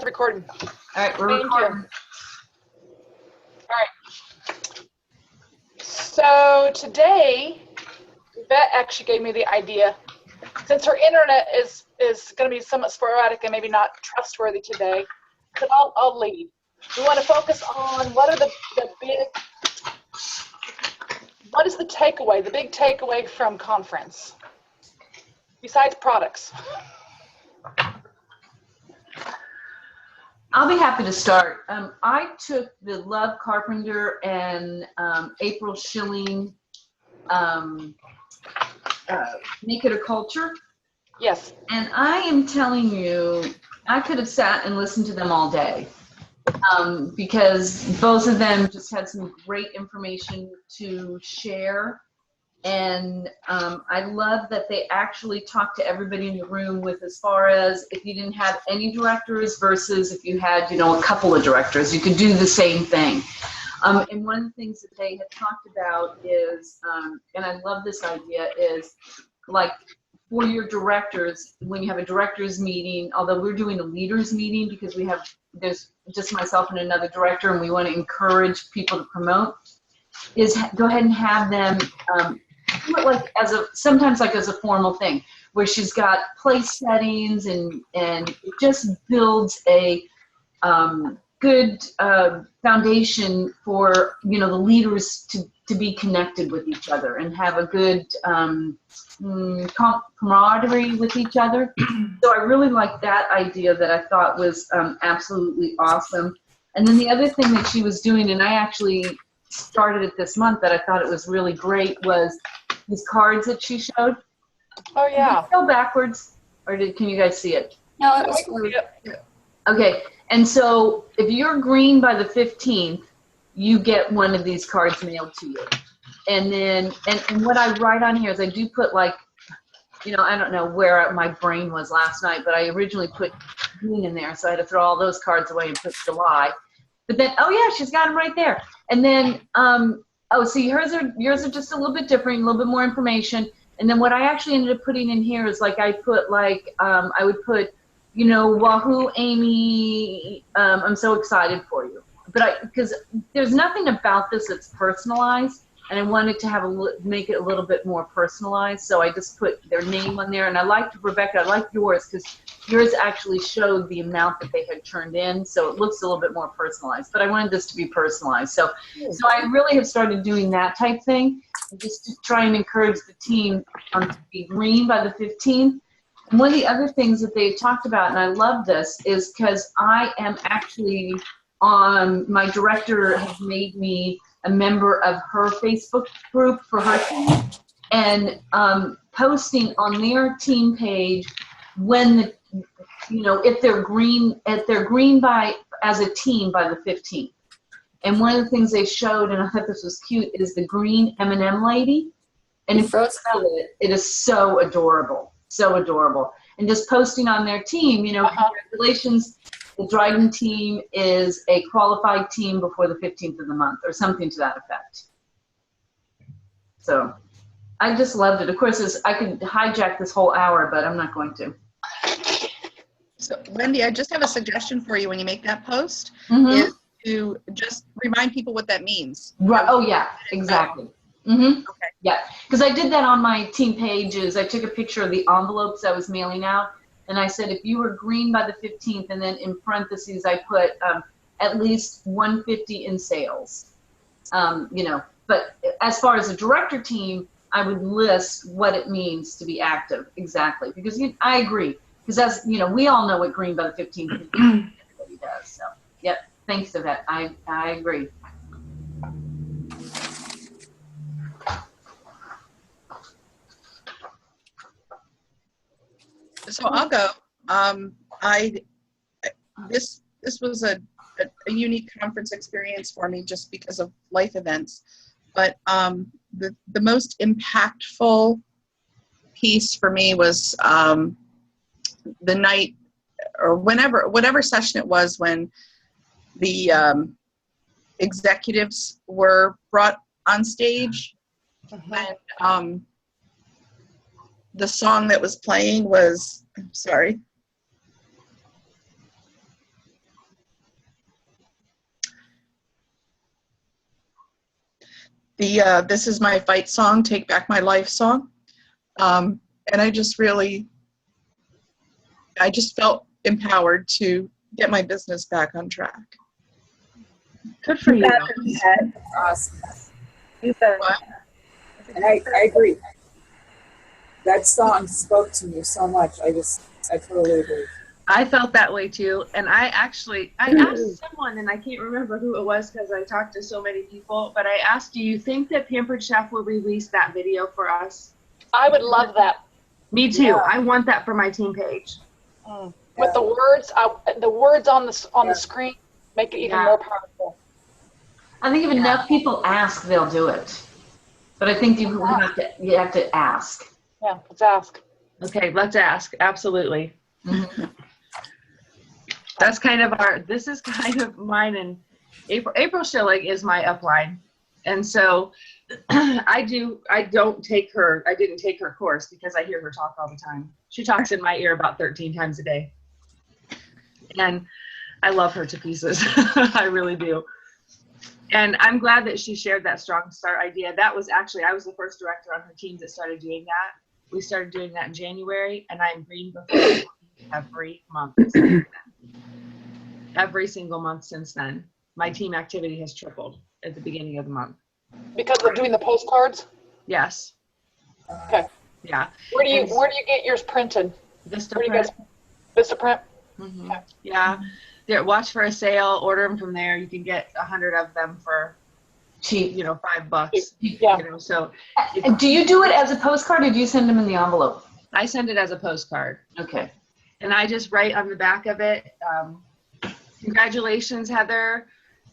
Recording. All right, we're Thank recording. you. All right. So today, Yvette actually gave me the idea. Since her internet is going to be somewhat sporadic and maybe not trustworthy today, that I'll lead. We want to focus on what is the takeaway, the big takeaway from conference, besides products. I'll be happy to start. I took the Love Carpenter and April Schilling Make It a Culture. Yes. And I am telling you, I could have sat and listened to them all day because both of them just had some great information to share. And I love that they actually talked to everybody in the room with as far as if you didn't have any directors versus if you had, a couple of directors, you could do the same thing. And one of the things that they had talked about is, and I love this idea, is like for your directors, when you have a directors meeting, although we're doing a leaders meeting because there's just myself and another director and we want to encourage people to promote, is go ahead and have them do it like sometimes as a formal thing where she's got place settings and it just builds a good foundation for the leaders to be connected with each other and have a good camaraderie with each other. So I really like that idea that I thought was absolutely awesome. And then the other thing that she was doing, and I actually started it this month that I thought it was really great, was these cards that she showed. Oh yeah. Did it go backwards, or can you guys see it? No, it was good. Okay, and so if you're green by the 15th, you get one of these cards mailed to you. And then, and what I write on here is I do put I don't know where my brain was last night, but I originally put June in there, so I had to throw all those cards away and put July. But then, oh yeah, she's got them right there. And then, see, yours are just a little bit different, a little bit more information. And then what I actually ended up putting in here is I put I would put, Wahoo, Amy, I'm so excited for you. But because there's nothing about this that's personalized, and I wanted to make it a little bit more personalized. So I just put their name on there. And I liked Rebecca, I liked yours because yours actually showed the amount that they had turned in. So it looks a little bit more personalized, but I wanted this to be personalized. So I really have started doing that type thing, just to try and encourage the team to be green by the 15th. And one of the other things that they talked about, and I love this, is because I am actually my director has made me a member of her Facebook group for her team, and posting on their team page when if they're green by as a team by the 15th. And one of the things they showed, and I thought this was cute, is the green M&M lady. And if you feel it is so adorable, so adorable. And just posting on their team, congratulations, the Dryden team is a qualified team before the 15th of the month, or something to that effect. So I just loved it. Of course, I could hijack this whole hour, but I'm not going to. So, Wendy, I just have a suggestion for you when you make that post, Mm-hmm. is to just remind people what that means. Right. Oh, yeah, exactly. Mm-hmm. Okay. Yeah, because I did that on my team pages. I took a picture of the envelopes I was mailing out, and I said, if you were green by the 15th, and then in parentheses I put at least 150 in sales. But as far as a director team, I would list what it means to be active, exactly, because I agree. Because as we all know what green by the 15th everybody does. So, yep. Thanks to that. I agree. So I'll go. This was a unique conference experience for me just because of life events. But the most impactful piece for me was the night, or whatever session it was, when the executives were brought on stage, and the song that was playing was, I'm sorry. the This Is My Fight song, Take Back My Life song. And I just felt empowered to get my business back on track. Good for you. Awesome. You bet. What? And I agree. That song spoke to me so much. I totally agree. I felt that way too, and I asked someone, and I can't remember who it was because I talked to so many people, but I asked, do you think that Pampered Chef will release that video for us? I would love that. Me too. Yeah. I want that for my team page. With the words on the screen make it even more powerful. I think if enough people ask, they'll do it. But I think you have to ask. Yeah, let's ask. Okay, let's ask. Absolutely. Mhm. That's kind of this is kind of mine and April Schilling is my upline. And so I didn't take her course because I hear her talk all the time. She talks in my ear about 13 times a day. And I love her to pieces. I really do. And I'm glad that she shared that Strong Start idea. That was actually, I was the first director on her team that started doing that. We started doing that in January, and I'm green before every month. Every single month since then. My team activity has tripled at the beginning of the month. Because of doing the postcards? Yes. Okay. Yeah. Where do you get yours printed? Vistaprint. Where do you guys Vistaprint? Mm-hmm. Yeah. There, watch for a sale, order them from there. You can get 100 of them for Cheap. $5. Yeah. So And do you do it as a postcard or do you send them in the envelope? I send it as a postcard. Okay. And I just write on the back of it, congratulations, Heather.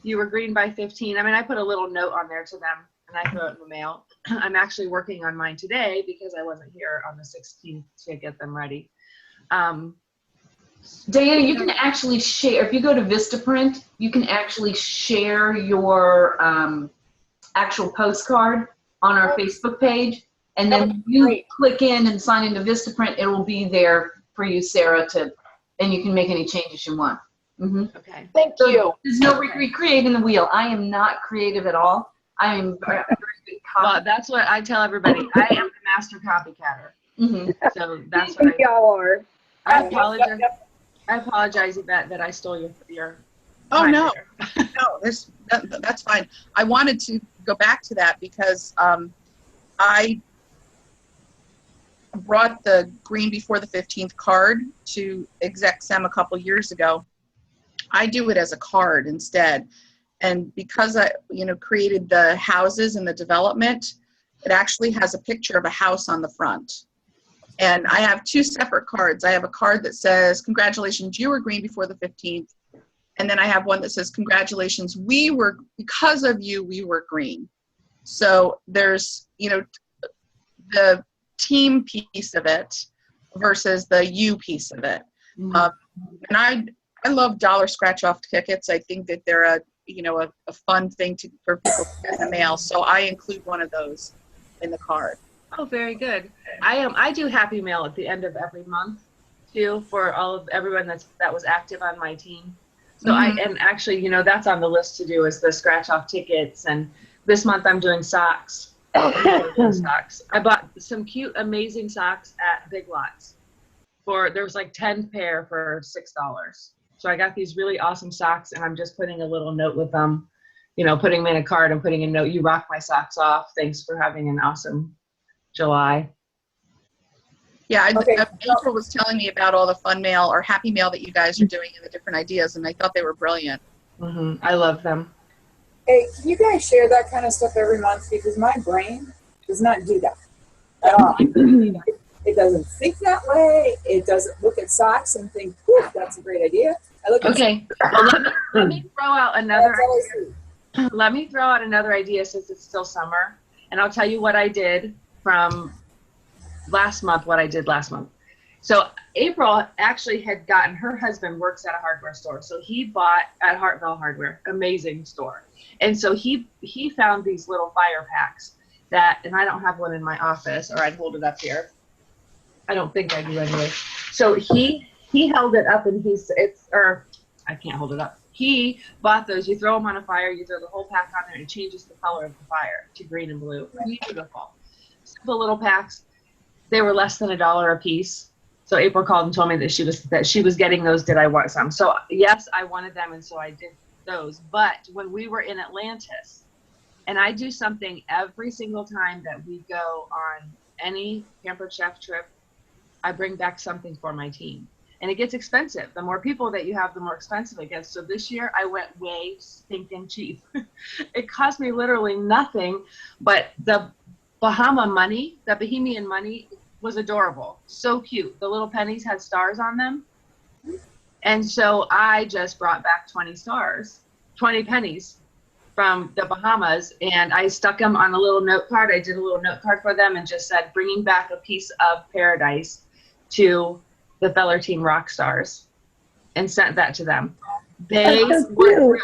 You were green by 15. I mean, I put a little note on there to them and I throw it in the mail. I'm actually working on mine today because I wasn't here on the 16th to get them ready. Diana, you can actually share, if you go to Vistaprint, you can actually share your actual postcard on our Facebook page. And then when you click in and sign into Vistaprint, it will be there for you, Sarah, and you can make any changes you want. Mm-hmm. Okay. Thank you. There's no recreating the wheel. I am not creative at all. I am a very good copy. Well, that's what I tell everybody. I am the master copycatter. Mm-hmm. So that's I what think y'all are. I apologize. I apologize, Yvette, that I stole your Oh, time no. there. No, that's fine. I wanted to go back to that because I brought the Green Before the 15th card to ExecSem a couple years ago. I do it as a card instead. And because I, created the houses and the development, it actually has a picture of a house on the front. And I have two separate cards. I have a card that says, congratulations, you were green before the 15th. And then I have one that says, congratulations, because of you, we were green. So there's, the team piece of it versus the you piece of it. Mm-hmm. And I love dollar scratch-off tickets. I think that they're a fun thing for people to get in the mail. So I include one of those in the card. Oh, very good. I do Happy Mail at the end of every month too for everyone that was active on my team. So and actually, that's on the list to do is the scratch off tickets. And this month I'm doing socks. Socks. I bought some cute, amazing socks at Big Lots. There was like 10 pair for $6. So I got these really awesome socks, and I'm just putting a little note with them. Putting them in a card and putting a note. You rock my socks off. Thanks for having an awesome July. Yeah, Okay. April was telling me about all the fun mail or happy mail that you guys are doing and the different ideas, and I thought they were brilliant. Mm-hmm. I love them. Hey, can you guys share that kind of stuff every month? Because my brain does not do that at all. It doesn't think that way. It doesn't look at socks and think, "Whew, that's a great idea." I look at Okay. Well, let me throw out another. That's all I see. Let me throw out another idea since it's still summer, and I'll tell you what I did from last month. So April actually had gotten, her husband works at a hardware store, so he bought at Hartville Hardware, amazing store, and so he found these little fire packs and I don't have one in my office, or I'd hold it up here. I don't think I do anyway. So he held it up, and I can't hold it up. He bought those. You throw them on a fire, you throw the whole pack on there, and it changes the color of the fire to green and blue. Beautiful. Simple little packs. They were less than $1 a piece. So April called and told me that she was getting those. Did I want some? So yes, I wanted them, and so I did those. But when we were in Atlantis, and I do something every single time that we go on any Pampered Chef trip, I bring back something for my team. And it gets expensive. The more people that you have, the more expensive it gets. So this year I went way stinking cheap. It cost me literally nothing, but the Bahamian money was adorable. So cute. The little pennies had stars on them. And so I just brought back 20 pennies from the Bahamas, and I stuck them on a little note card. I did a little note card for them and just said, bringing back a piece of paradise to the Feller Team rock stars, and sent that to them. They were thrilled.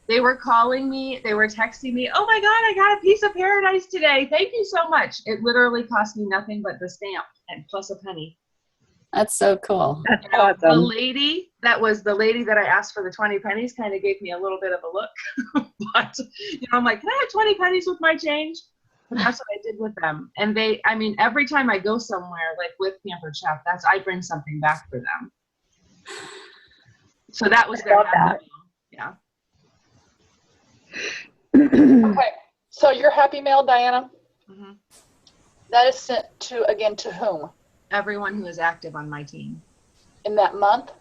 They were calling me, they were texting me, oh my God, I got a piece of paradise today. Thank you so much. It literally cost me nothing but the stamp and plus a penny. That's so cool. That's The awesome. lady that I asked for the 20 pennies kind of gave me a little bit of a look. But, I'm like, can I have 20 pennies with my change? But that's what I did with them. And every time I go somewhere, like with Pampered Chef, I bring something back for them. So that was their love that. Yeah. Okay, so your happy mail, Diana, hmm that is sent to whom? Everyone who is active on my team. In that month?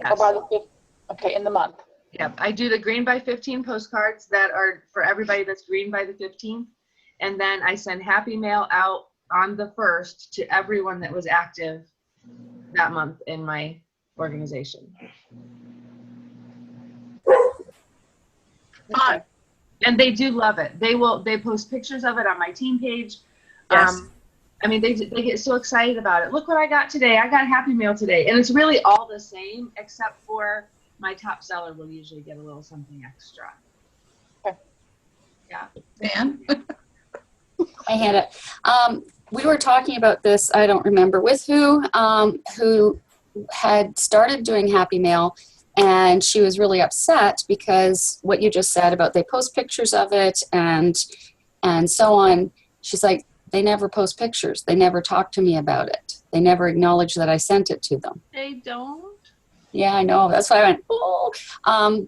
Yes. Or by the 5th? Okay, in the month. Yep. I do the Green by 15 postcards that are for everybody that's green by the 15th. And then I send happy mail out on the 1st to everyone that was active that month in my organization. Fun. And they do love it. They post pictures of it on my team page. Yes. They get so excited about it. Look what I got today. I got happy mail today. And it's really all the same, except for my top seller will usually get a little something extra. Okay. Yeah. Dan? I had it. We were talking about this, I don't remember with who had started doing Happy Mail, and she was really upset because what you just said about they post pictures of it and so on. She's like, they never post pictures. They never talk to me about it. They never acknowledge that I sent it to them. They don't. Yeah, I know. That's why I went, oh.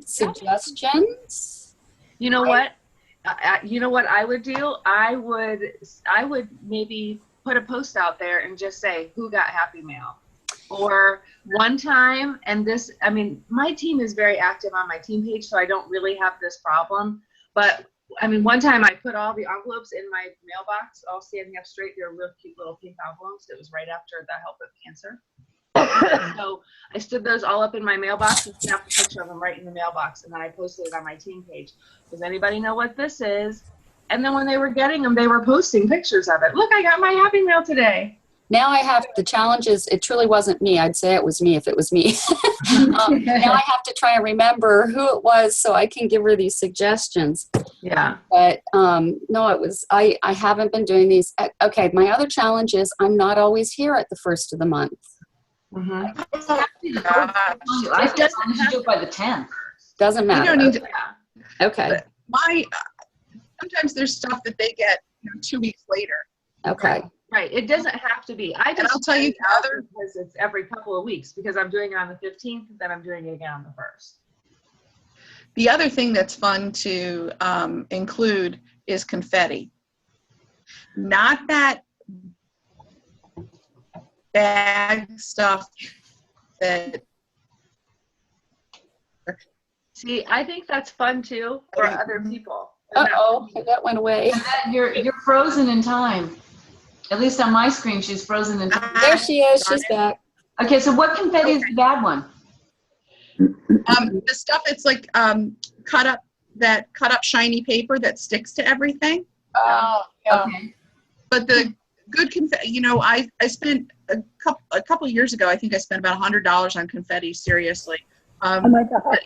Suggestions? You know what? You know what I would do? I would maybe put a post out there and just say, who got happy mail? Or one time, my team is very active on my team page, so I don't really have this problem. But one time I put all the envelopes in my mailbox, all standing up straight. They're real cute little pink envelopes. It was right after the Help with Cancer. So I stood those all up in my mailbox and snapped a picture of them right in the mailbox, and then I posted it on my team page. Does anybody know what this is? And then when they were getting them, they were posting pictures of it. Look, I got my happy mail today. Now I have the challenges. It truly wasn't me. I'd say it was me if it was me. Now I have to try and remember who it was so I can give her these suggestions. Yeah. But no, it was, I haven't been doing these. Okay, my other challenge is I'm not always here at the first of the month. Mm-hmm. I guess I need to do it by the 10th. Doesn't You matter. don't need to. Okay, Sometimes there's stuff that they get 2 weeks later. okay. Right. It doesn't have to be. I just And I'll tell you send it out the other- because it's every couple of weeks, because I'm doing it on the 15th, then I'm doing it again on the 1st. The other thing that's fun to include is confetti. Not that bag stuff that. See, I think that's fun too for other people. Uh-oh, that went away. You're frozen in time. At least on my screen, she's frozen in time. There she is. She's back. Okay, so what confetti is the bad one? The stuff that's like cut up shiny paper that sticks to everything. Oh, yeah. Okay. But the good confetti, I spent a couple of years ago, I think I spent about $100 on confetti, seriously. Oh my God.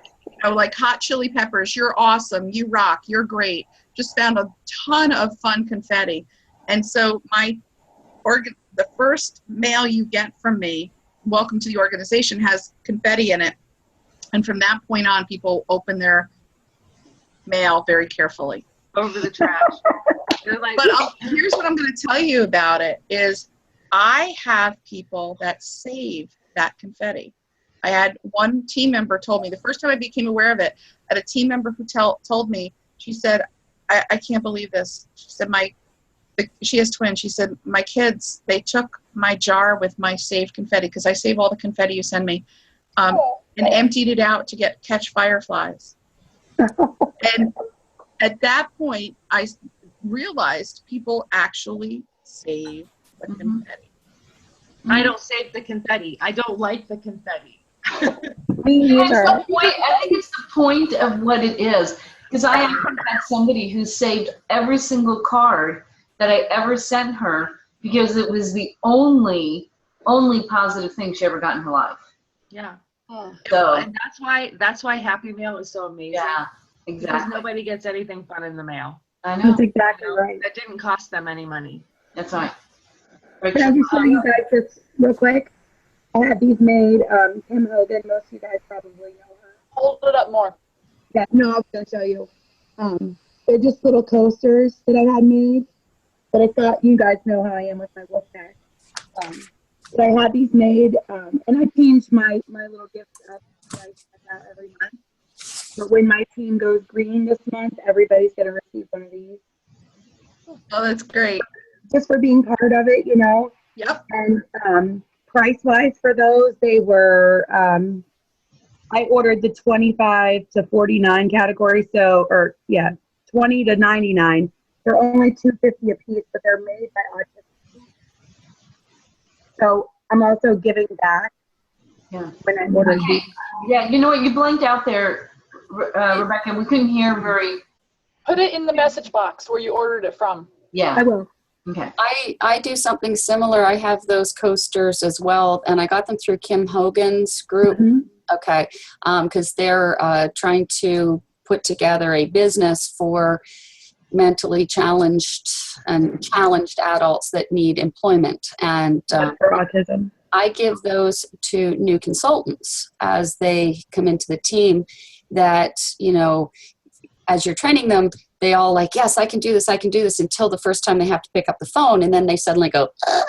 Like hot chili peppers, you're awesome, you rock, you're great. Just found a ton of fun confetti. And so the first mail you get from me, welcome to the organization, has confetti in it. And from that point on, people open their mail very carefully. Over the trash. They're like, But here's what I'm going to tell you about it is I have people that save that confetti. I had one team member told me, the first time I became aware of it, I had a team member who told me, she said, I can't believe this. She said, she has twins. She said, my kids, they took my jar with my saved confetti, because I save all the confetti you send me, and emptied it out to catch fireflies. And at that point, I realized people actually save the confetti. I don't save the confetti. I don't like the confetti. I think it's the point of what it is. Because I actually had somebody who saved every single card that I ever sent her because it was the only positive thing she ever got in her life. Yeah. So, And that's why Happy Mail is so amazing. yeah, Because exactly. nobody gets anything fun in the mail. I know. That's exactly You know, right. that didn't cost them any money. That's right. Can I just show you guys this real quick? I had these made, Kim Hogan, most of you guys probably know her. Hold it up more. Yeah, no, I was going to show you. They're just little coasters that I had made, but I thought you guys know how I am with my wolf pack. But I had these made, and I change my little gifts up like that every month. But when my team goes green this month, everybody's going to receive one of these. Oh, that's great. Just for being part of it, you know. Yep. And price-wise for those, they were, I ordered the 25 to 49 category, 20 to 99. They're only $2.50 a piece, but they're made by Autistic. So I'm also giving back when I order these. Yeah, you know what? You blinked out there, Rebecca. We couldn't hear very. Put it in the message box where you ordered it from. Yeah. I will. Okay. I do something similar. I have those coasters as well, and I got them through Kim Hogan's group. Mhm. Okay, because they're trying to put together a business for mentally challenged and challenged adults that need employment. And For autism. I give those to new consultants as they come into the team that, you know, as you're training them, they all like, yes, I can do this, until the first time they have to pick up the phone, and then they suddenly go, ugh.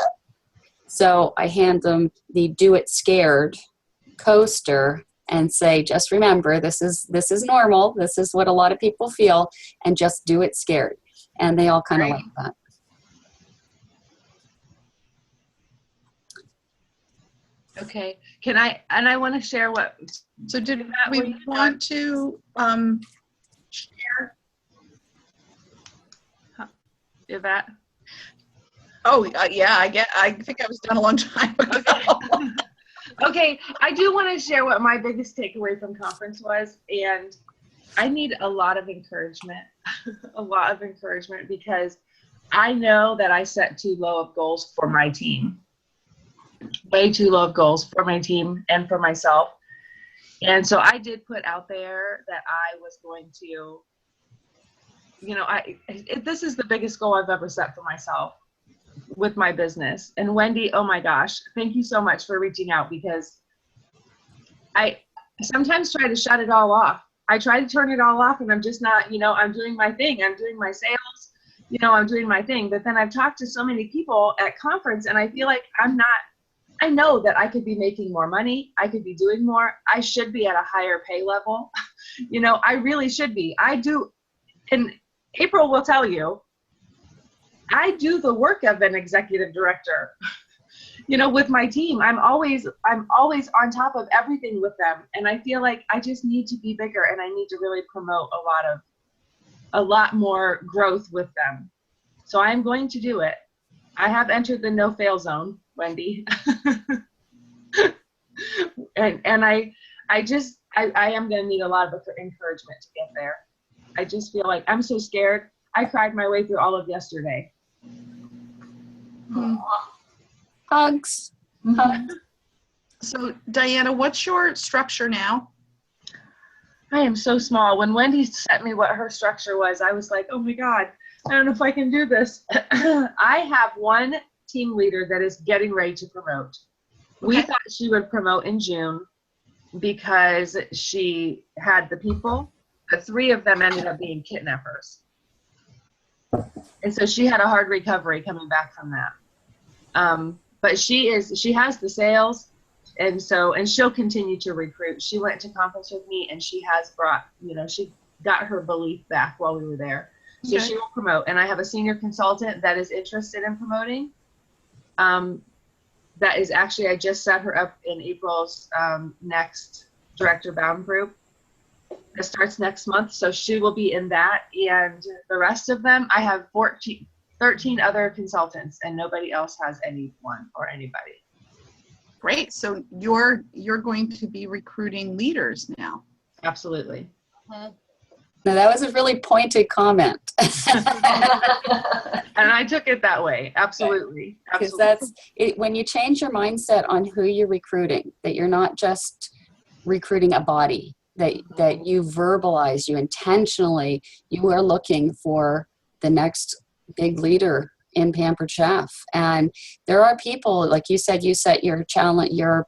So I hand them the Do It Scared coaster and say, just remember, this is normal. This is what a lot of people feel, and just do it scared. And they all kind of like that. Okay. I want to share what. So did Is that what we you want to share? Yvette? Oh, yeah, I think I was done a long time ago. Okay, I do want to share what my biggest takeaway from conference was, and I need a lot of encouragement, because I know that I set too low of goals for my team, way too low of goals for my team and for myself. And so I did put out there that I was going to, you know, this is the biggest goal I've ever set for myself with my business. And Wendy, oh my gosh, thank you so much for reaching out, because I sometimes try to shut it all off. I try to turn it all off, and I'm just not, you know, I'm doing my thing. I'm doing my sales, you know, I'm doing my thing. But then I've talked to so many people at conference, and I feel like I know that I could be making more money. I could be doing more. I should be at a higher pay level. You know, I really should be. I do. And April will tell you, I do the work of an executive director, you know, with my team. I'm always on top of everything with them. And I feel like I just need to be bigger, and I need to really promote a lot more growth with them. So I'm going to do it. I have entered the no fail zone, Wendy. and I am going to need a lot of encouragement to get there. I just feel like I'm so scared. I cried my way through all of yesterday. Hugs. Hugs. So Diana, what's your structure now? I am so small. When Wendy sent me what her structure was, I was like, oh my God, I don't know if I can do this. I have one team leader that is getting ready to promote. We thought she would promote in June. because she had the people, but 3 of them ended up being kidnappers. And so she had a hard recovery coming back from that. But she has the sales, and she'll continue to recruit. She went to conference with me, and she has brought, she got her belief back while we were there. So she will promote. And I have a senior consultant that is interested in promoting. That is actually, I just set her up in April's next Director Bound group. It starts next month, so she will be in that. And the rest of them, I have 13 other consultants, and nobody else has anyone or anybody. Great. So you're going to be recruiting leaders now. Absolutely. Now, that was a really pointed comment. And I took it that way. Absolutely. Because that's it, when you change your mindset on who you're recruiting, that you're not just recruiting a body, that you verbalize, you intentionally, you are looking for the next big leader in Pampered Chef. And there are people, like you said, you set your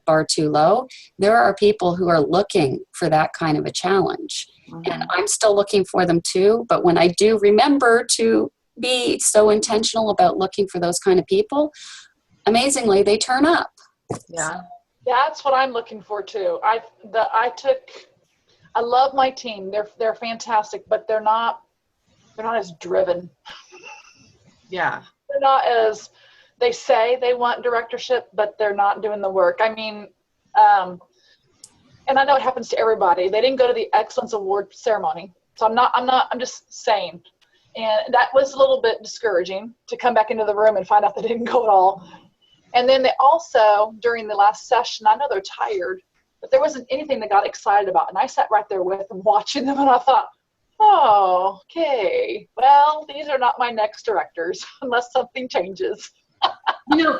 bar too low. There are people who are looking for that kind of a challenge. And I'm still looking for them too. But when I do remember to be so intentional about looking for those kind of people, amazingly, they turn up. Yeah. That's what I'm looking for too. I love my team. They're fantastic, but they're not as driven. Yeah. They're not as, they say they want directorship, but they're not doing the work. I mean, and I know it happens to everybody. They didn't go to the Excellence Award ceremony. So I'm just saying. And that was a little bit discouraging to come back into the room and find out they didn't go at all. And then they also, during the last session, I know they're tired, but there wasn't anything they got excited about. And I sat right there with them watching them, and I thought, oh, okay, well, these are not my next directors unless something changes.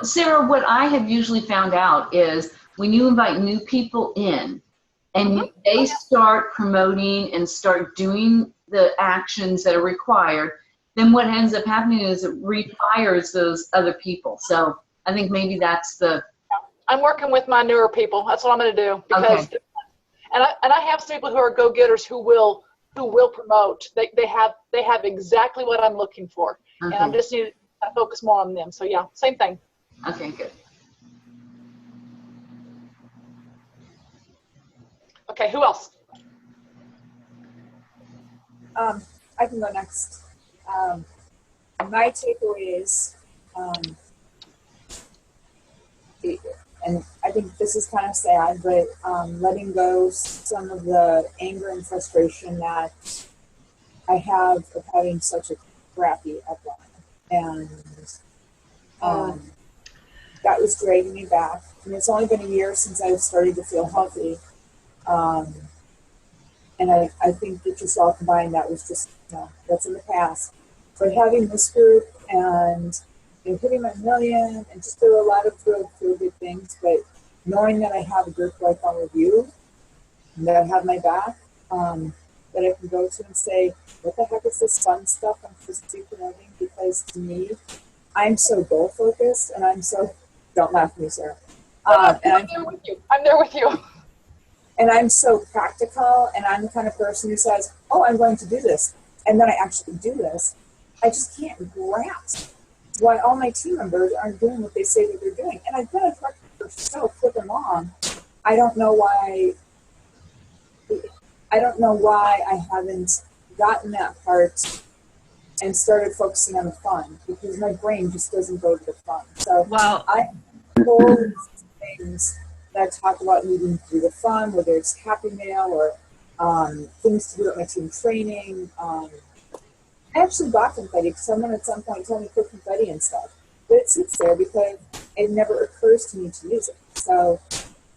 Sarah, what I have usually found out is when you invite new people in and they start promoting and start doing the actions that are required, then what ends up happening is it refires those other people. So I think maybe that's I'm working with my newer people. That's what I'm going to do. Because, and I have some people who are go-getters who will promote. They have exactly what I'm looking for. And I'm just need to focus more on them. So yeah, same thing. Okay, good. Okay, who else? I can go next. My takeaway is, and I think this is kind of sad, but letting go some of the anger and frustration that I have of having such a crappy upline. And that was dragging me back. And it's only been a year since I've started to feel healthy. And I think that just all combined, that was just, that's in the past. But having this group and hitting my million, and just there were a lot of real good things, but knowing that I have a group like all of you that have my back, that I can go to and say, what the heck is this fun stuff I'm supposed to be promoting? Because to me, I'm so goal focused, and I'm so, don't laugh at me, Sarah. I'm there with you. I'm there with you. And I'm so practical, and I'm the kind of person who says, oh, I'm going to do this. And then I actually do this. I just can't grasp why all my team members aren't doing what they say that they're doing. And I've been a director for so flipping long. I don't know why I haven't gotten that part and started focusing on the fun, because my brain just doesn't go to the fun. So I all these things that talk about needing to do the fun, whether it's Happy Mail or things to do at my team training. I actually bought confetti because someone at some point told me to put confetti and stuff. But it sits there because it never occurs to me to use it. So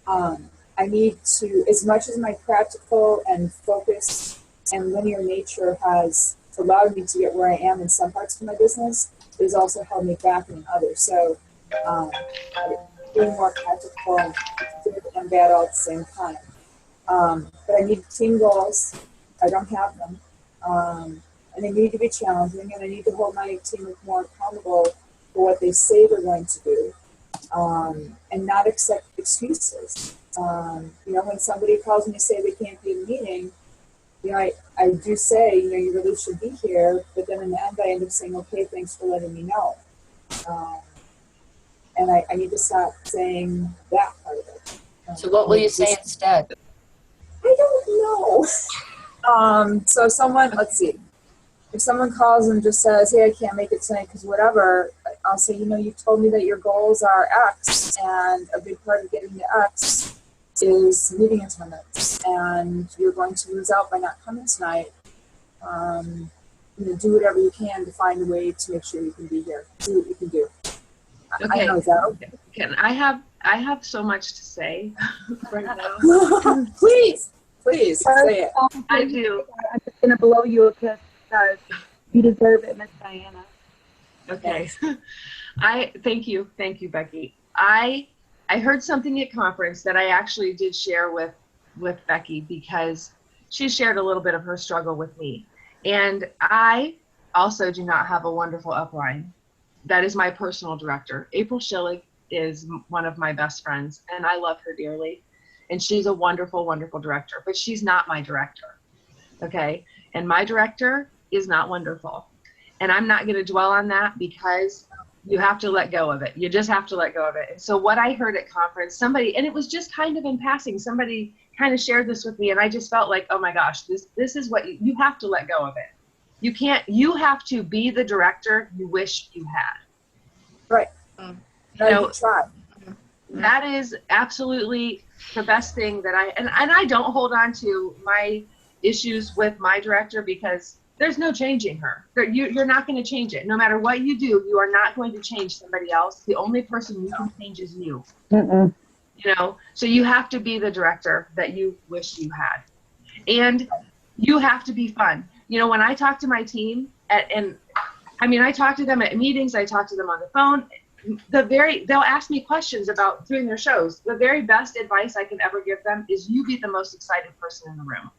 I need to, as much as my practical and focus and linear nature has allowed me to get where I am in some parts of my business, it has also held me back in others. So being more practical and good and bad all at the same time. But I need team goals. I don't have them. And they need to be challenging, and I need to hold my team more accountable for what they say they're going to do, and not accept excuses. When somebody calls me to say they can't be in a meeting, I do say, you really should be here, but then in the end I end up saying, okay, thanks for letting me know. And I need to stop saying that part of it. So what will you say instead? I don't know. So let's see. If someone calls and just says, hey, I can't make it tonight because whatever, I'll say, you told me that your goals are X, and a big part of getting to X is meeting attendance, and you're going to lose out by not coming tonight. Do whatever you can to find a way to make sure you can be here. Do what you can do. Okay. I know, is that okay? Can I have so much to say right now. Please say it. I do. I'm just gonna blow you a kiss because you deserve it, Miss Diana. Okay. Thank you, Becky. I heard something at conference that I actually did share with Becky, because she shared a little bit of her struggle with me. And I also do not have a wonderful upline. That is my personal director. April Schillig is one of my best friends, and I love her dearly. And she's a wonderful, wonderful director, but she's not my director. Okay. And my director is not wonderful. And I'm not going to dwell on that, because you have to let go of it. You just have to let go of it. And so what I heard at conference, and it was just kind of in passing, somebody kind of shared this with me, and I just felt like, oh my gosh, this is what you have to let go of it. You have to be the director you wish you had. Right. Try. That is absolutely the best thing that and I don't hold on to my issues with my director, because there's no changing her. You're not going to change it. No matter what you do, you are not going to change somebody else. The only person you can change is you. Mm-mm. So you have to be the director that you wish you had. And you have to be fun. When I talk to my team, I talk to them at meetings, I talk to them on the phone, they'll ask me questions about doing their shows. The very best advice I can ever give them is, you be the most excited person in the room.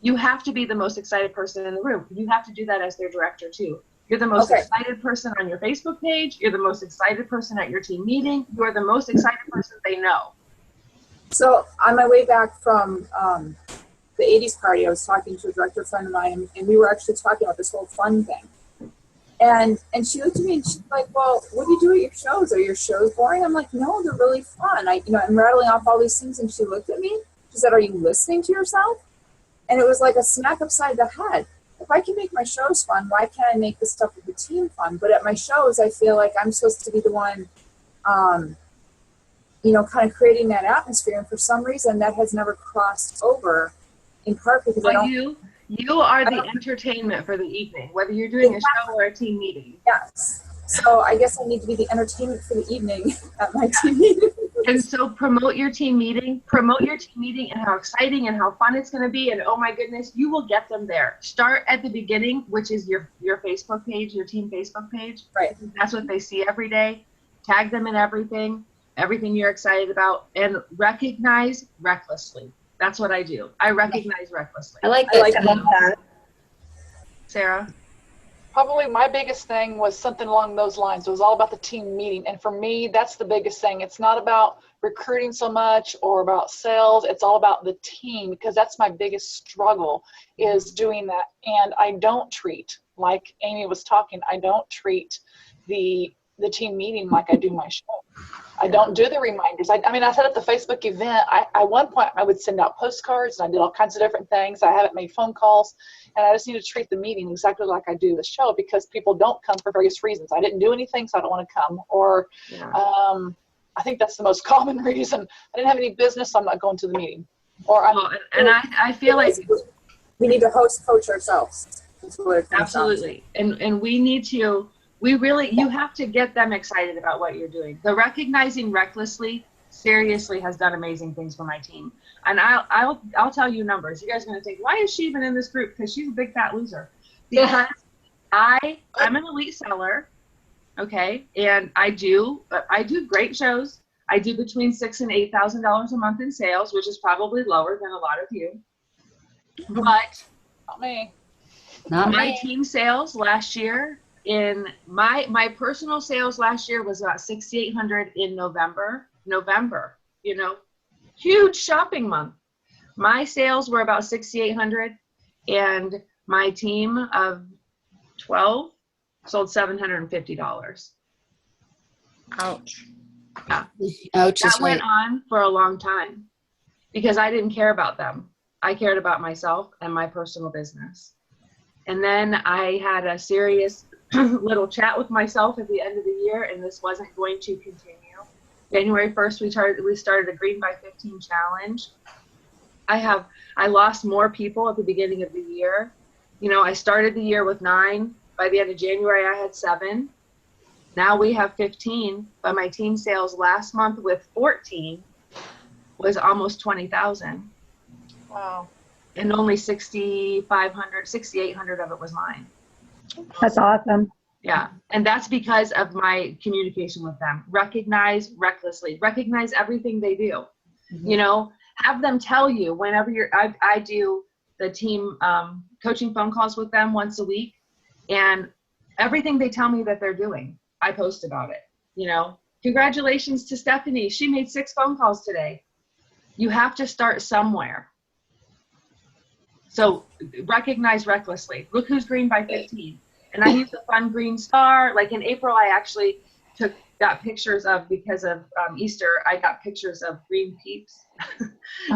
You have to be the most excited person in the room. You have to do that as their director too. You're the most excited person on your Facebook page. You're the most excited person at your team meeting. You're the most excited person they know. So on my way back from the 80s party, I was talking to a director friend of mine, and we were actually talking about this whole fun thing. And she looked at me and she's like, well, what do you do at your shows? Are your shows boring? I'm like, no, they're really fun. I'm rattling off all these things, and she looked at me. She said, are you listening to yourself? And it was like a smack upside the head. If I can make my shows fun, why can't I make the stuff with the team fun? But at my shows, I feel like I'm supposed to be the one, kind of creating that atmosphere. And for some reason, that has never crossed over, in part because you are the entertainment for the evening, whether you're doing a show or a team meeting. Yes. So I guess I need to be the entertainment for the evening at my team meeting. And so promote your team meeting and how exciting and how fun it's going to be. And oh my goodness, you will get them there. Start at the beginning, which is your Facebook page, your team Facebook page. Right. That's what they see every day. Tag them in everything you're excited about, and recognize recklessly. That's what I do. I recognize recklessly. I like that. I love that. Sarah? Probably my biggest thing was something along those lines. It was all about the team meeting. And for me, that's the biggest thing. It's not about recruiting so much or about sales. It's all about the team, because that's my biggest struggle, is doing that. And I don't treat, like Amy was talking, I don't treat the team meeting like I do my show. I don't do the reminders. I set up the Facebook event. At one point, I would send out postcards, and I did all kinds of different things. I haven't made phone calls, and I just need to treat the meeting exactly like I do the show, because people don't come for various reasons. I didn't do anything, so I don't want to come. Or I think that's the most common reason. I didn't have any business, so I'm not going to the meeting. Or I feel like we need to host coach ourselves. Absolutely. And we need to. You have to get them excited about what you're doing. The recognizing recklessly seriously has done amazing things for my team. And I'll tell you numbers. You guys are going to think, why is she even in this group? Because she's a big fat loser. Because I'm an elite seller, okay, and I do great shows. I do between $6,000 and $8,000 a month in sales, which is probably lower than a lot of you. But not me. My team sales last year, in my personal sales last year was about $6,800 in November, huge shopping month. My sales were about 6,800, and my team of 12 sold $750. Ouch. Ouch is That went right. on for a long time because I didn't care about them. I cared about myself and my personal business. And then I had a serious little chat with myself at the end of the year, and this wasn't going to continue. January 1st, we started a Green by 15 challenge. I lost more people at the beginning of the year. You know, I started the year with 9. By the end of January, I had 7. Now we have 15, but my team sales last month with 14 was almost 20,000. Wow. And only 6,800 of it was mine. That's awesome. Yeah. And that's because of my communication with them. Recognize recklessly, recognize everything they do. You know, have them tell you whenever I do the team coaching phone calls with them once a week, and everything they tell me that they're doing, I post about it. You know, congratulations to Stephanie. She made 6 phone calls today. You have to start somewhere. So recognize recklessly. Look who's green by 15. And I use the fun green star. Like in April, I actually got pictures of, because of Easter, I got pictures of green peeps.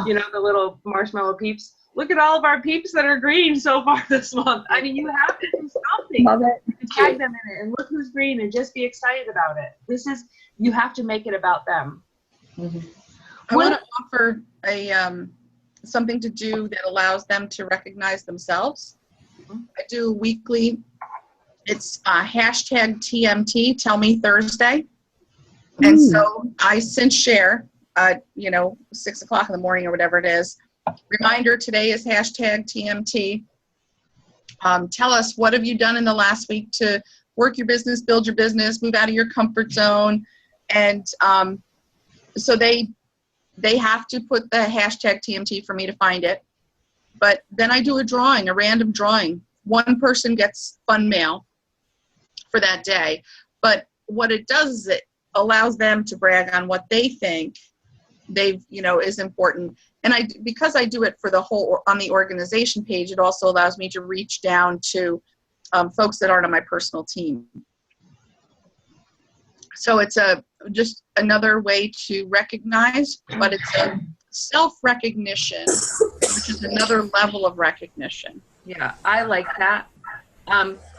You know, the little marshmallow peeps. Look at all of our peeps that are green so far this month. I mean, you have to do something. Love it. Tag them in it and look who's green and just be excited about it. You have to make it about them. I want to offer something to do that allows them to recognize themselves. I do weekly. It's hashtag TMT, Tell Me Thursday. And so I share, 6 o'clock in the morning or whatever it is. Reminder, today is hashtag TMT. Tell us, what have you done in the last week to work your business, build your business, move out of your comfort zone. And so they have to put the hashtag TMT for me to find it. But then I do a random drawing. One person gets fun mail for that day. But what it does is it allows them to brag on what they think is important. And because I do it for the whole on the organization page, it also allows me to reach down to folks that aren't on my personal team. So it's just another way to recognize, but it's a self-recognition, which is another level of recognition. Yeah, I like that.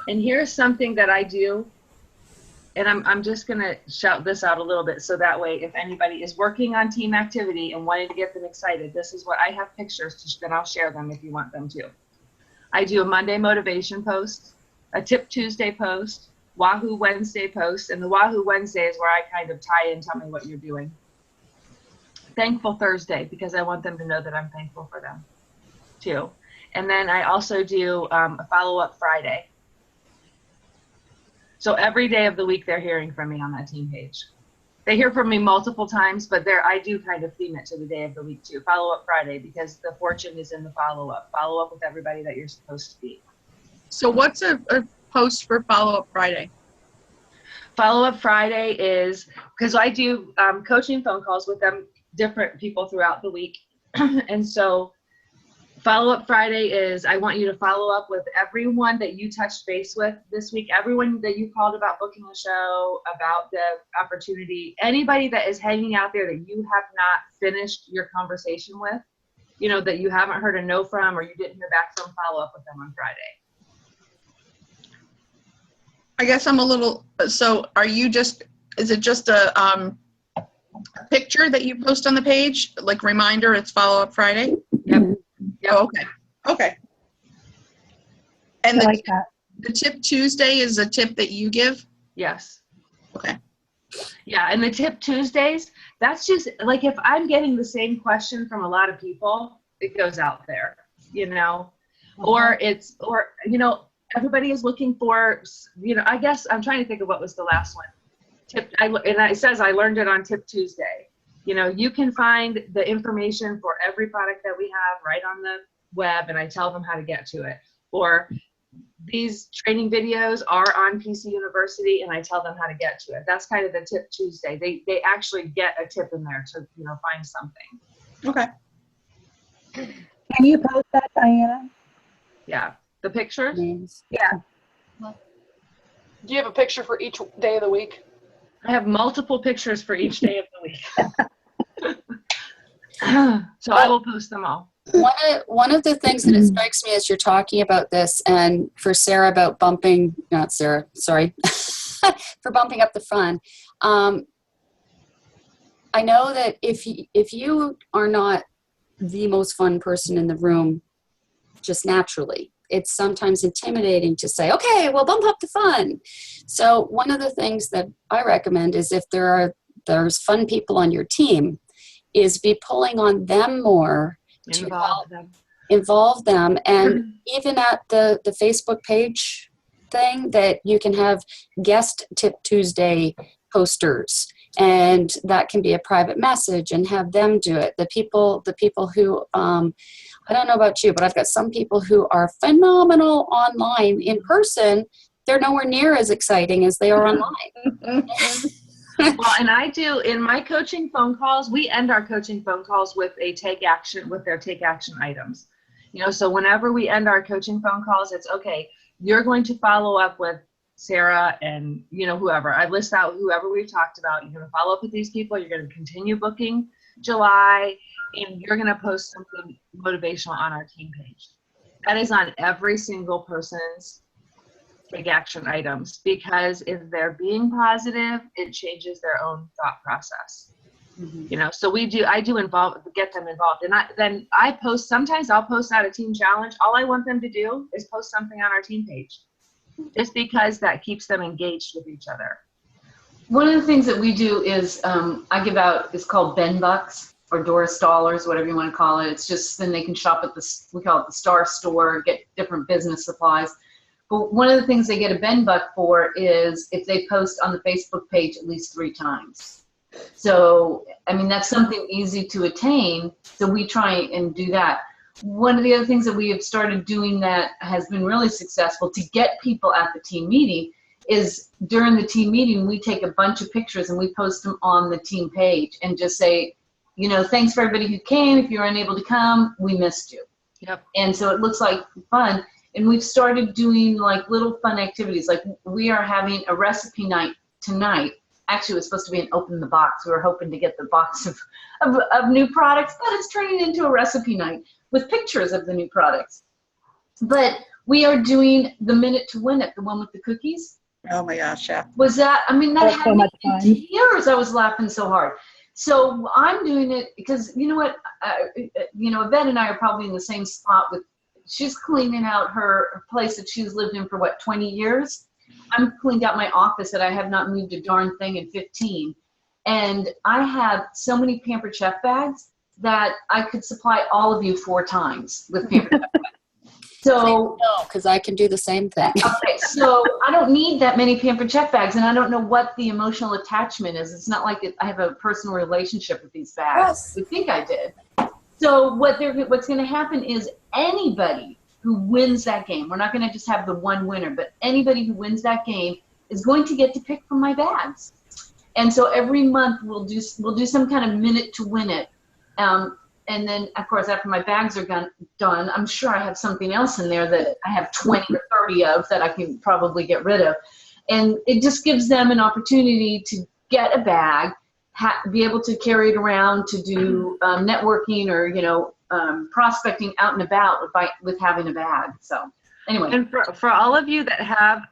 And here's something that I do, and I'm just going to shout this out a little bit so that way if anybody is working on team activity and wanting to get them excited, this is what I have pictures, then I'll share them if you want them to. I do a Monday motivation post, a Tip Tuesday post, Wahoo Wednesday post, and the Wahoo Wednesday is where I kind of tie in, tell me what you're doing. Thankful Thursday, because I want them to know that I'm thankful for them too. And then I also do a follow-up Friday. So every day of the week they're hearing from me on that team page. They hear from me multiple times, but I do kind of theme it to the day of the week too. Follow-up Friday, because the fortune is in the follow-up. Follow up with everybody that you're supposed to be. So what's a post for Follow-Up Friday? Follow-Up Friday is, because I do coaching phone calls with them, different people throughout the week. And so Follow-Up Friday is, I want you to follow up with everyone that you touched base with this week, everyone that you called about booking a show, about the opportunity, anybody that is hanging out there that you have not finished your conversation with, that you haven't heard a no from or you didn't hear back from, follow up with them on Friday. I guess I'm a little, so is it just a picture that you post on the page? Like reminder, it's Follow-Up Friday? Yep. Oh, okay. And I like that. the Tip Tuesday is a tip that you give? Yes. Okay. Yeah, and the Tip Tuesdays, that's just like if I'm getting the same question from a lot of people, it goes out there, or everybody is looking for, I guess I'm trying to think of what was the last one. And it says I learned it on Tip Tuesday. You can find the information for every product that we have right on the web, and I tell them how to get to it. Or these training videos are on PC University, and I tell them how to get to it. That's kind of the Tip Tuesday. They actually get a tip in there to find something. Okay. Can you post that, Diana? Yeah. The pictures? Names. Yeah. Do you have a picture for each day of the week? I have multiple pictures for each day of the week. So I will post them all. One of the things that it strikes me as you're talking about this, and for Sarah about bumping, not Sarah, sorry, for bumping up the fun. I know that if you are not the most fun person in the room, just naturally, it's sometimes intimidating to say, okay, well, bump up the fun. So one of the things that I recommend is if there's fun people on your team, is be pulling on them more to help involve them. And even at the Facebook page thing, that you can have guest Tip Tuesday posters, and that can be a private message and have them do it. The people who, I don't know about you, but I've got some people who are phenomenal online. In person, they're nowhere near as exciting as they are online. Well, and I do in my coaching phone calls, we end our coaching phone calls with a take action, with their take action items. So whenever we end our coaching phone calls, it's okay, you're going to follow up with Sarah and, whoever. I list out whoever we've talked about. You're going to follow up with these people. You're going to continue booking July, and you're going to post something motivational on our team page. That is on every single person's take action items, because if they're being positive, it changes their own thought process. So I do get them involved, and then I post. Sometimes I'll post out a team challenge. All I want them to do is post something on our team page, just because that keeps them engaged with each other. One of the things that we do is I give out, it's called Ben Bucks or Doris Dollars, whatever you want to call it. It's just, then they can shop at we call it the Star Store, get different business supplies. But one of the things they get a Ben Buck for is if they post on the Facebook page at least 3 times. So, that's something easy to attain. So we try and do that. One of the other things that we have started doing that has been really successful to get people at the team meeting is during the team meeting, we take a bunch of pictures and we post them on the team page and just say, thanks for everybody who came. If you're unable to come, we missed you. Yep. And so it looks like fun. And we've started doing like little fun activities. Like we are having a recipe night tonight. Actually, it was supposed to be an open the box. We were hoping to get the box of new products, but it's turning into a recipe night with pictures of the new products. But we are doing the Minute to Win It, the one with the cookies. Oh my gosh, yeah. Was that, that That's had so me much in fun. tears. I was laughing so hard. So I'm doing it because, you know what, Yvette and I are probably in the same spot with, she's cleaning out her place that she's lived in for 20 years. I'm cleaned out my office that I have not moved a darn thing in 15. And I have so many Pampered Chef bags that I could supply all of you 4 times with Pampered Chef bags. So, No, because I can do the same thing. okay, so I don't need that many Pampered Chef bags, and I don't know what the emotional attachment is. It's not like I have a personal relationship with these bags. Yes. I think I did. So what's going to happen is anybody who wins that game, we're not going to just have the one winner, but anybody who wins that game is going to get to pick from my bags. And so every month we'll do some kind of Minute to Win It. And then, of course, after my bags are done, I'm sure I have something else in there that I have 20 or 30 of that I can probably get rid of. And it just gives them an opportunity to get a bag, be able to carry it around to do networking or, prospecting out and about with having a bag. So anyway. And for all of you that have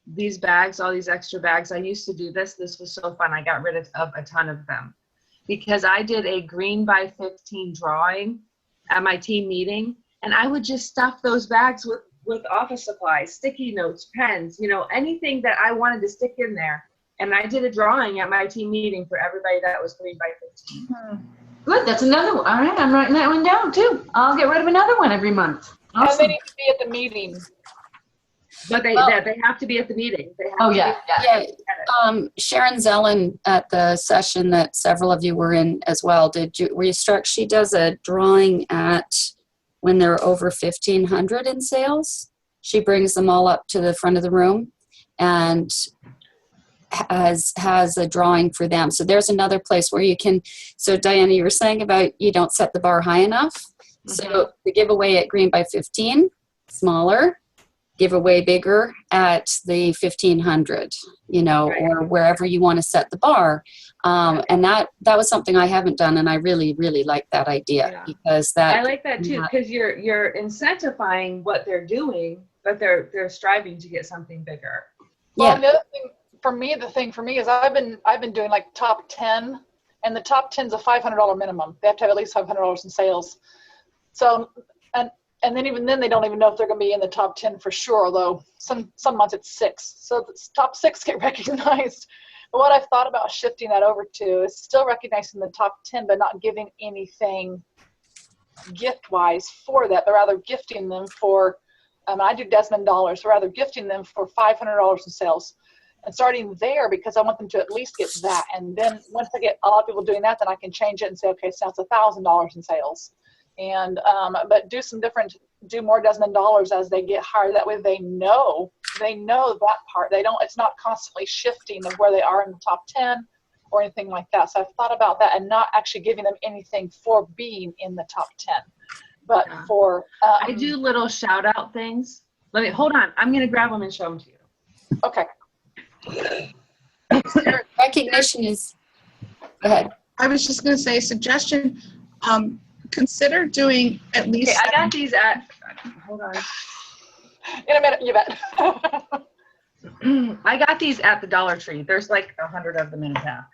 these bags, all these extra bags, I used to do this. This was so fun. I got rid of a ton of them because I did a green by 15 drawing at my team meeting, and I would just stuff those bags with office supplies, sticky notes, pens, anything that I wanted to stick in there. And I did a drawing at my team meeting for everybody that was green by 15. Good, that's another one. All right, I'm writing that one down too. I'll get rid of another one every month. And Awesome. they need to be at the meeting. But they have to be at the meeting. They have to yeah. Sharon Zellen at the session that several of you were in as well. Were you struck? She does a drawing at when they're over 1,500 in sales. She brings them all up to the front of the room, and has a drawing for them. So there's another place where you can. So Diana, you were saying about you don't set the bar high enough. So the giveaway at Green by 15, smaller, giveaway bigger at the 1500, or wherever you want to set the bar. And that was something I haven't done, and I really, really like that idea because that I like that too, because you're incentivizing what they're doing, but they're striving to get something bigger. Well, the other thing for me is I've been doing like top 10, and the top 10 is a $500 minimum. They have to have at least $500 in sales. So, and then even then they don't even know if they're going to be in the top 10 for sure, although some months it's 6. So the top 6 get recognized. But what I've thought about shifting that over to is still recognizing the top 10, but not giving anything gift-wise for that, but rather gifting them for, I do Desmond dollars, so rather gifting them for $500 in sales. And starting there, because I want them to at least get that. And then once I get a lot of people doing that, then I can change it and say, okay, so it's $1,000 in sales. And but do more Desmond dollars as they get higher. That way they know that part. It's not constantly shifting of where they are in the top 10 or anything like that. So I've thought about that and not actually giving them anything for being in the top 10, but for I do little shout out things. Hold on. I'm going to grab them and show them to you. Okay. Recognition is, go ahead. I was just going to say, suggestion, consider doing at least. Okay, I got these at, hold on. In a minute, you bet. I got these at the Dollar Tree. There's like 100 of them in a pack.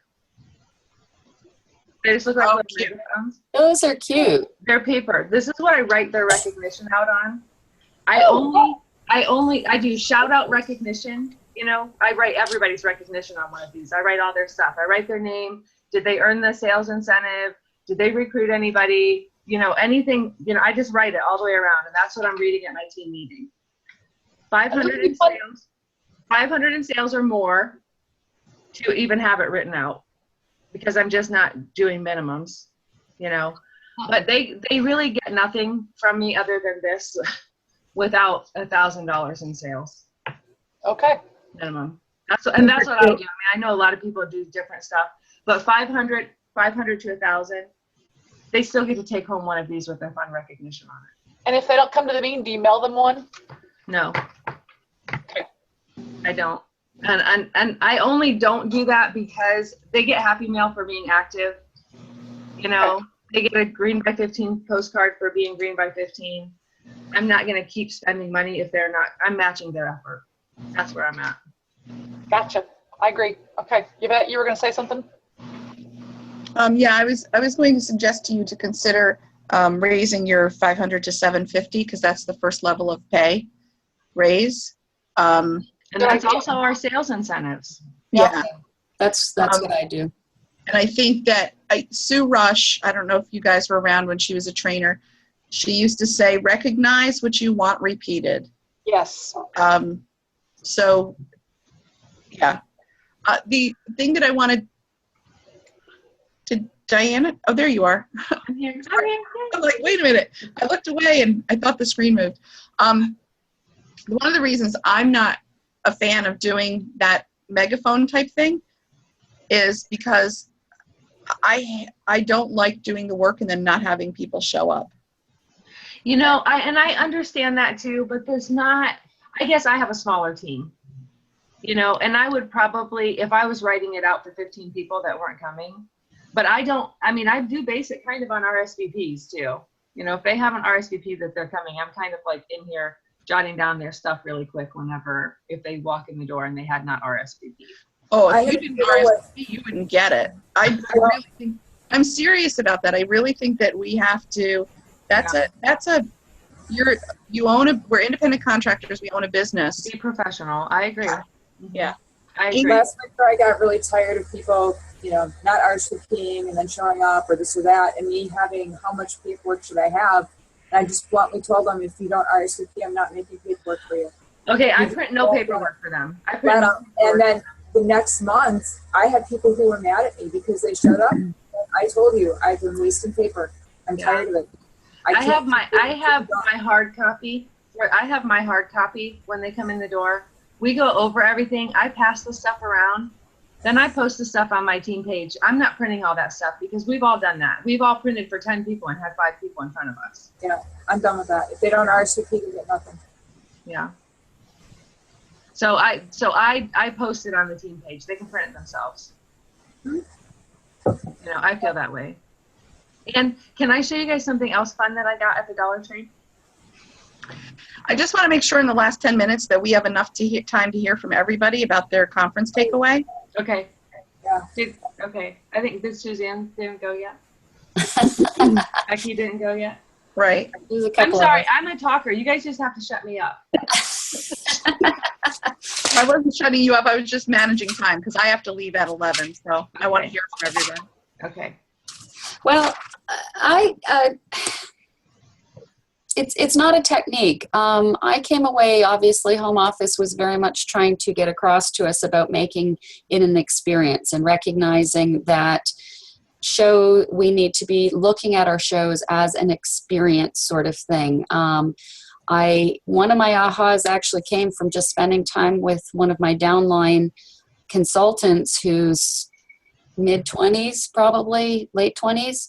They just look like little microphones. Those are cute. They're paper. This is what I write their recognition out on. I do shout out recognition. I write everybody's recognition on one of these. I write all their stuff. I write their name. Did they earn the sales incentive? Did they recruit anybody? Anything, I just write it all the way around, and that's what I'm reading at my team meeting. 500 in sales or more to even have it written out, because I'm just not doing minimums, but they really get nothing from me other than this without $1,000 in sales. Okay. Minimum. That's what I do. I mean, I know a lot of people do different stuff, but 500 to 1,000, they still get to take home one of these with their fund recognition on it. And if they don't come to the meeting, do you mail them one? No. Okay. I don't. And I only don't do that because they get Happy Mail for being active. They get a Green by 15 postcard for being Green by 15. I'm not going to keep spending money if they're not. I'm matching their effort. That's where I'm at. Gotcha. I agree. Okay. You bet you were going to say something? Yeah, I was going to suggest to you to consider raising your 500 to 750, because that's the first level of pay raise. And that's also our sales incentives. Yeah. That's what I do. And I think that Sue Rush, I don't know if you guys were around when she was a trainer, she used to say, recognize what you want repeated. Yes. So, yeah. The thing that I wanted to Diana, oh, there you are. I'm here. I'm like, wait a minute. I looked away and I thought the screen moved. One of the reasons I'm not a fan of doing that megaphone type thing is because I don't like doing the work and then not having people show up. I understand that too, but I guess I have a smaller team, and I would probably, if I was writing it out for 15 people that weren't coming, but I do base it kind of on RSVPs too. If they have an RSVP that they're coming, I'm kind of like in here jotting down their stuff really quick if they walk in the door and they had not RSVP. Oh, if you didn't RSVP, you wouldn't get it. I really think, I'm serious about that. I really think that we have to, we're independent contractors. We own a business. Be professional. I agree. Yeah. I agree. Last winter, I got really tired of people, not RSVPing and then showing up or this or that, and me having how much paperwork should I have. And I just bluntly told them, if you don't RSVP, I'm not making paperwork for you. Okay, I print no paperwork for them. And then the next month, I had people who were mad at me because they showed up. I told you, I've been wasting paper. I'm tired of it. I have my hard copy. I have my hard copy when they come in the door. We go over everything. I pass the stuff around. Then I post the stuff on my team page. I'm not printing all that stuff because we've all done that. We've all printed for 10 people and had 5 people in front of us. Yeah, I'm done with that. If they don't RSVP, they get nothing. Yeah. So I post it on the team page. They can print it themselves. You know, I feel that way. And can I show you guys something else fun that I got at the Dollar Tree? I just want to make sure in the last 10 minutes that we have enough time to hear from everybody about their conference takeaway. Okay. Yeah. Okay. I think this Suzanne didn't go yet. Becky didn't go yet. Right. There's a I'm couple of sorry. us. I'm a talker. You guys just have to shut me up. I wasn't shutting you up. I was just managing time because I have to leave at 11. So I want to Okay. hear from everybody. Okay. Well, it's not a technique. I came away, obviously, home office was very much trying to get across to us about making it an experience and recognizing that we need to be looking at our shows as an experience sort of thing. One of my ahas actually came from just spending time with one of my downline consultants who's mid-20s, probably late 20s,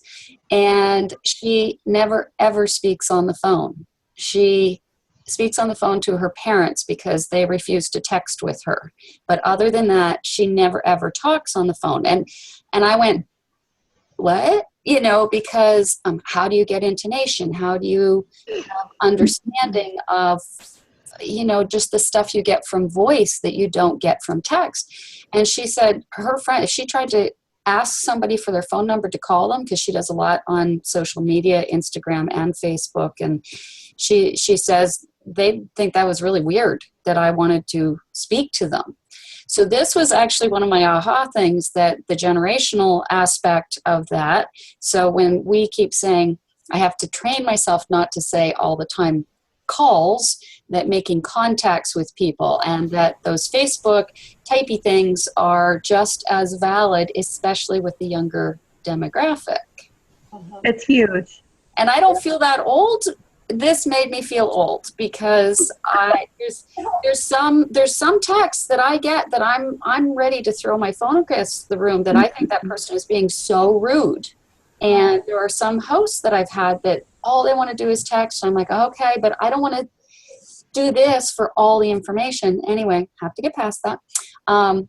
and she never ever speaks on the phone. She speaks on the phone to her parents because they refuse to text with her. But other than that, she never ever talks on the phone. And I went, what? You know, because how do you get intonation? How do you have understanding of, you know, just the stuff you get from voice that you don't get from text? And she said her friend, she tried to ask somebody for their phone number to call them because she does a lot on social media, Instagram and Facebook. And she says they think that was really weird that I wanted to speak to them. So this was actually one of my aha things, that the generational aspect of that. So when we keep saying, I have to train myself not to say all the time calls, that making contacts with people, and that those Facebook typey things are just as valid, especially with the younger demographic. It's huge. And I don't feel that old. This made me feel old because there's some texts that I get that I'm ready to throw my phone across the room, that I think that person is being so rude. And there are some hosts that I've had that all they want to do is text. I'm like, okay, but I don't want to do this for all the information. Anyway, have to get past that. And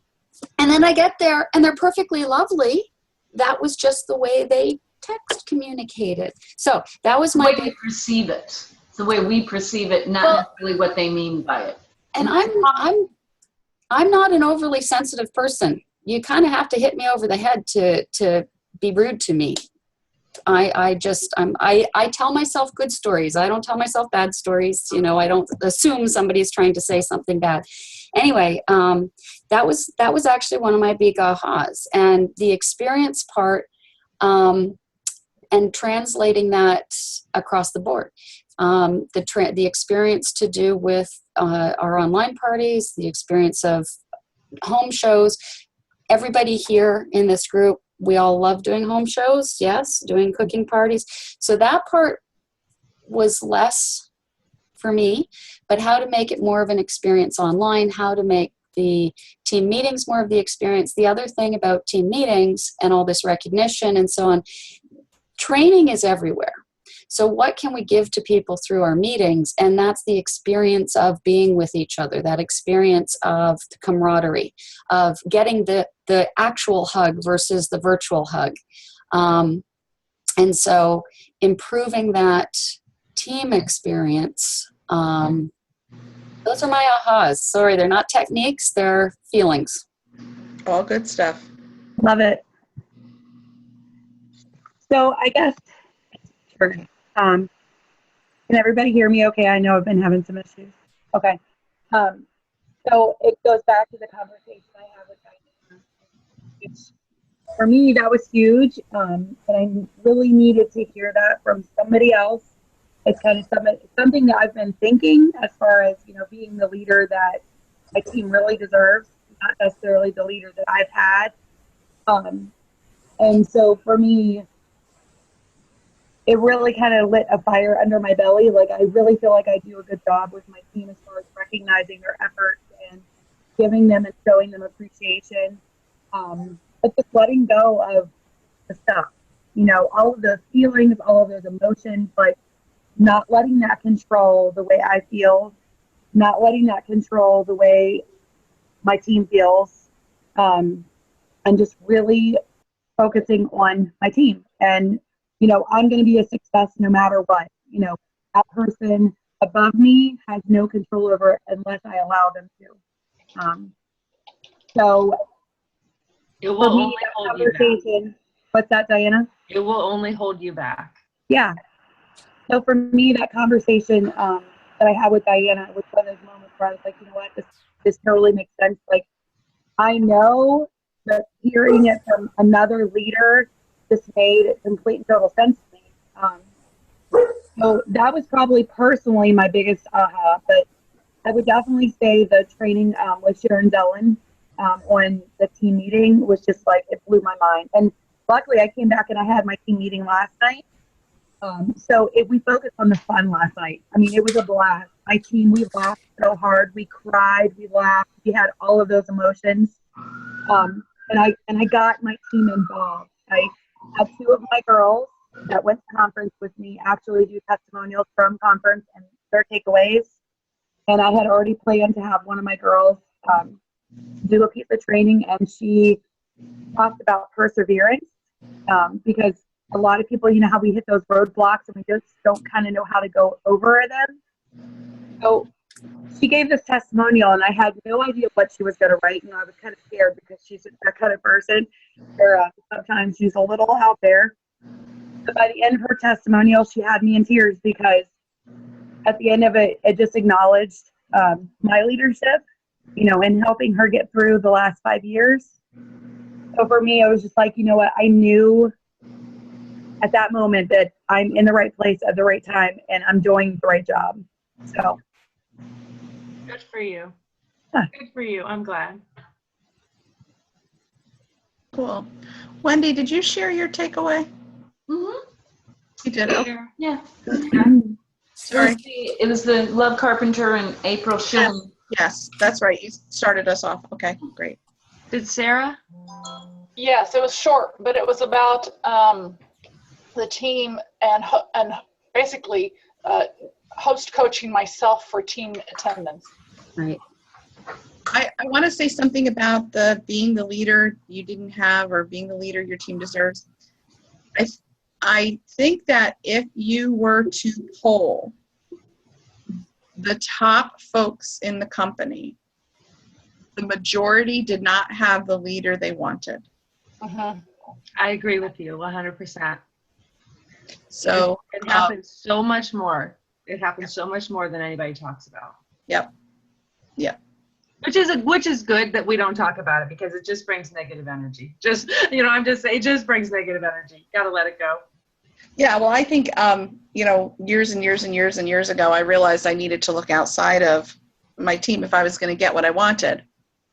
then I get there and they're perfectly lovely. That was just the way they text communicated. So that was my The way they perceive it. It's the way we perceive it, not necessarily what they mean by it. And I'm not an overly sensitive person. You kind of have to hit me over the head to be rude to me. I tell myself good stories. I don't tell myself bad stories. You know, I don't assume somebody's trying to say something bad. Anyway, that was actually one of my big ahas, and the experience part, and translating that across the board. The experience to do with our online parties, the experience of home shows. Everybody here in this group, we all love doing home shows, yes, doing cooking parties. So that part was less for me, but how to make it more of an experience online, how to make the team meetings more of the experience. The other thing about team meetings and all this recognition and so on, training is everywhere. So what can we give to people through our meetings? And that's the experience of being with each other, that experience of camaraderie, of getting the actual hug versus the virtual hug. And so improving that team experience, those are my ahas. Sorry, they're not techniques, they're feelings. All good stuff. Love it. So I guess, can everybody hear me okay? I know I've been having some issues. Okay. So it goes back to the conversation I had with Diana. For me, that was huge. And I really needed to hear that from somebody else. It's kind of something that I've been thinking as far as, you know, being the leader that my team really deserves, not necessarily the leader that I've had. And so for me, it really kind of lit a fire under my belly. Like, I really feel like I do a good job with my team as far as recognizing their efforts and giving them and showing them appreciation. But just letting go of the stuff, you know, all of those feelings, all of those emotions, like not letting that control the way I feel, not letting that control the way my team feels, and just really focusing on my team. And, you know, I'm going to be a success no matter what. You know, that person above me has no control over it unless I allow them to. So It will for me, only that hold you back. conversation, what's that, Diana? It will only hold you back. Yeah. So for me, that conversation that I had with Diana was one of those moments where I was like, you know what, this totally makes sense. Like, I know that hearing it from another leader just made complete and total sense to me. So that was probably personally my biggest aha, but I would definitely say the training with Sharon Dellen on the team meeting was just like, it blew my mind. And luckily I came back and I had my team meeting last night. So we focused on the fun last night. I mean, it was a blast. My team, we laughed so hard. We cried, we laughed, we had all of those emotions. And I got my team involved. I had two of my girls that went to conference with me actually do testimonials from conference and their takeaways. And I had already planned to have one of my girls do a piece of training, and she talked about perseverance because a lot of people, you know how we hit those roadblocks and we just don't kind of know how to go over them. So she gave this testimonial, and I had no idea what she was going to write. And I was kind of scared because she's that kind of person where sometimes she's a little out there. But by the end of her testimonial, she had me in tears because at the end of it, it just acknowledged my leadership, you know, in helping her get through the last 5 years. So for me, it was just like, you know what, I knew at that moment that I'm in the right place at the right time and I'm doing the right job. So. Good for you. Huh. Good for you. I'm glad. Cool. Wendy, did you share your takeaway? Mm-hmm. You did. Okay. Yeah. Sorry. It was the Love Carpenter and April Schilling. Yes, that's right. You started us off. Okay, great. Did Sarah? Yes, it was short, but it was about the team and basically host coaching myself for team attendance. Right. I want to say something about the being the leader you didn't have or being the leader your team deserves. I think that if you were to poll the top folks in the company, the majority did not have the leader they wanted. Mm-hmm. I agree with you 100%. So it happens so much more. It happens so much more than anybody talks about. Yep. Which is good that we don't talk about it because it just brings negative energy. Just, you know, I'm just saying, it just brings negative energy. Got to let it go. Yeah, well, I think, you know, years and years and years and years ago, I realized I needed to look outside of my team if I was going to get what I wanted.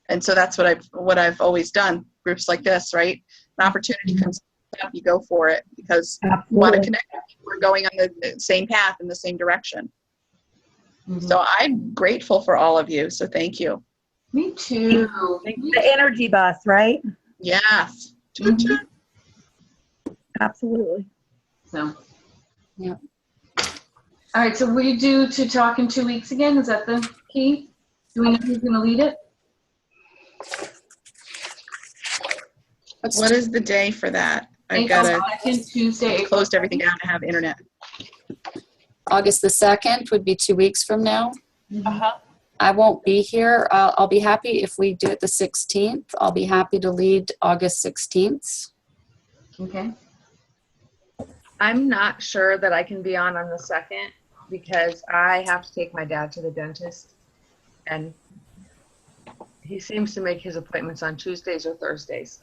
And so that's what I've always done. Groups like this, right? An opportunity comes up, you go for it because you want to connect. We're going on the same path in the same direction. Mm-hmm. So I'm grateful for all of you. So thank you. Me too. The energy bus, right? Yes. Mm-hmm. Absolutely. So, yeah. All right. So we do to talk in 2 weeks again. Is that the key? Do we know who's going to lead it? What is the day for that? I've got to Tuesday. Closed everything down to have internet. August the 2nd would be 2 weeks from now. Uh-huh. I won't be here. I'll be happy if we do it the 16th. I'll be happy to lead August 16th. Okay. I'm not sure that I can be on the 2nd because I have to take my dad to the dentist, and he seems to make his appointments on Tuesdays or Thursdays.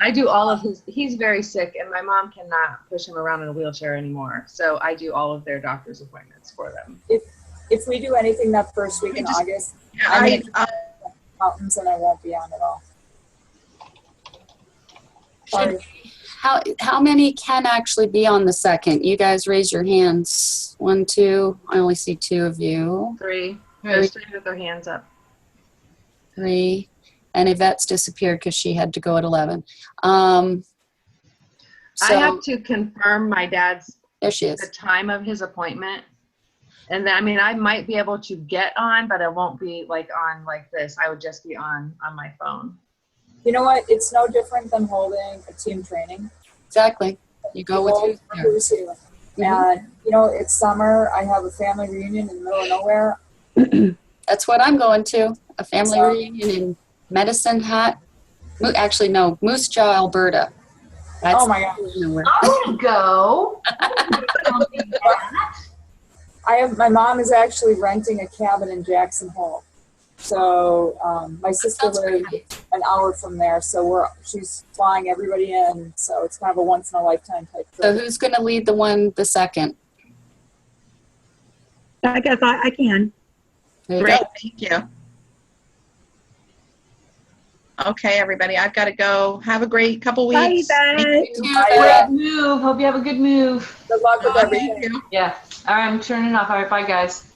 I do all of his, he's very sick, and my mom cannot push him around in a wheelchair anymore. So I do all of their doctor's appointments for them. If we do anything that first week in August, I mountains and I won't be on at all. Sorry. How many can actually be on the 2nd? You guys raise your hands. 1, 2. I only see 2 of you. 3. There's 3 with their hands up. 3. and Yvette's disappeared because she had to go at 11. I have to confirm my dad's There she the is. time of his appointment. And then, I mean, I might be able to get on, but it won't be like on like this. I would just be on my phone. You know what? It's no different than holding a team training. Exactly. You go with Hold who's who's here. And, you know, it's summer. I have a family reunion in the middle of nowhere. there. That's what I'm going to. A family So- reunion in Medicine Hat. Actually, no, Moose Jaw, Alberta. That's Oh my gosh. nowhere. I want to go. My mom is actually renting a cabin in Jackson Hole. So my sister Sounds pretty lives an hour from there. So she's flying everybody in. So it's kind of a once in a lifetime type So trip. who's going to lead the second? I guess I can. There you Great, go. thank you. Okay, everybody, I've got to go. Have a great couple Bye, weeks. Beth. Thank you. Great move. Hope you have a good move. Good luck with Thank everything. you. Yeah. All right, I'm turning off. All right, bye, guys.